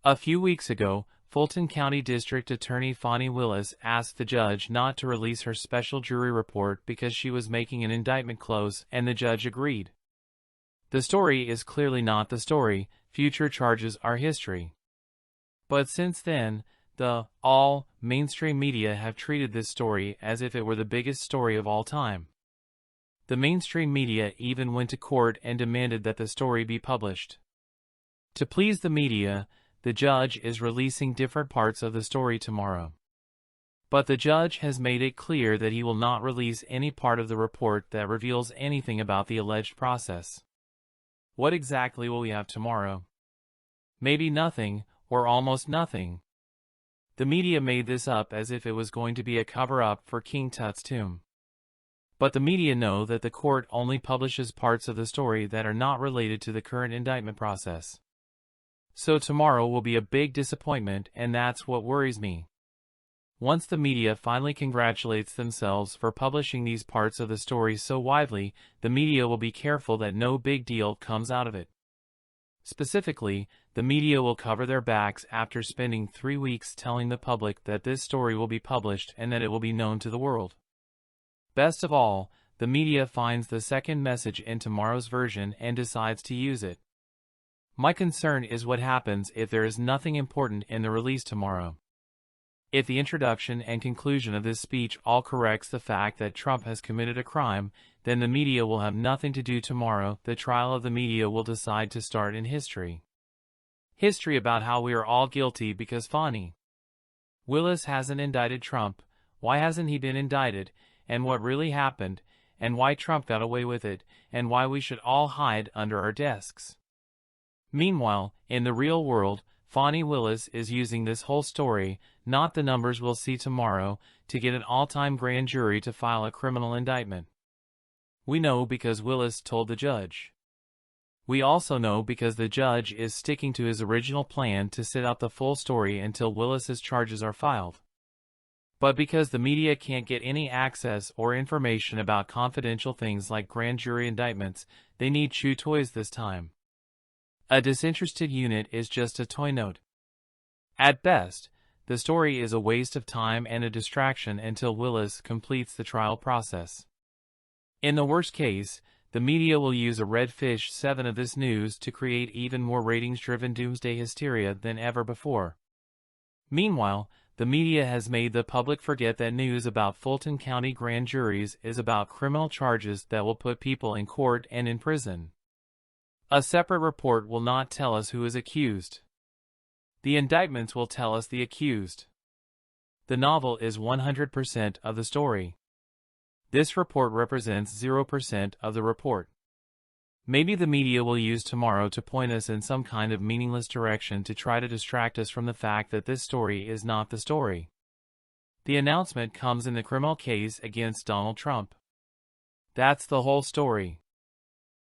A few weeks ago, Fulton County District Attorney Fani Willis asked the judge not to release her special jury report because she was making an indictment close, and the judge agreed. The story is clearly not the story, future charges are history. But since then, all mainstream media have treated this story as if it were the biggest story of all time. The mainstream media even went to court and demanded that the story be published. To please the media, the judge is releasing different parts of the story tomorrow. But the judge has made it clear that he will not release any part of the report that reveals anything about the alleged process. What exactly will we have tomorrow? Maybe nothing, or almost nothing. The media made this up as if it was going to be a cover-up for King Tut's tomb. But the media know that the court only publishes parts of the story that are not related to the current indictment process. So tomorrow will be a big disappointment, and that's what worries me. Once the media finally congratulates themselves for publishing these parts of the story so widely, the media will be careful that no big deal comes out of it. Specifically, the media will cover their backs after spending 3 weeks telling the public that this story will be published and that it will be known to the world. Best of all, the media finds the second message in tomorrow's version and decides to use it. My concern is what happens if there is nothing important in the release tomorrow. If the introduction and conclusion of this speech all corrects the fact that Trump has committed a crime, then the media will have nothing to do tomorrow. The trial of the media will decide to start in history. History about how we are all guilty because Fani Willis hasn't indicted Trump. Why hasn't he been indicted, and what really happened, and why Trump got away with it, and why we should all hide under our desks. Meanwhile, in the real world, Fani Willis is using this whole story, not the numbers we'll see tomorrow, to get an all-time grand jury to file a criminal indictment. We know because Willis told the judge. We also know because the judge is sticking to his original plan to sit out the full story until Willis's charges are filed. But because the media can't get any access or information about confidential things like grand jury indictments, they need chew toys this time. A disinterested unit is just a toy note. At best, the story is a waste of time and a distraction until Willis completes the trial process. In the worst case, the media will use a redfish 7 of this news to create even more ratings-driven doomsday hysteria than ever before. Meanwhile, the media has made the public forget that news about Fulton County grand juries is about criminal charges that will put people in court and in prison. A separate report will not tell us who is accused. The indictments will tell us the accused. The novel is 100% of the story. This report represents 0% of the report. Maybe the media will use tomorrow to point us in some kind of meaningless direction to try to distract us from the fact that this story is not the story. The announcement comes in the criminal case against Donald Trump. That's the whole story.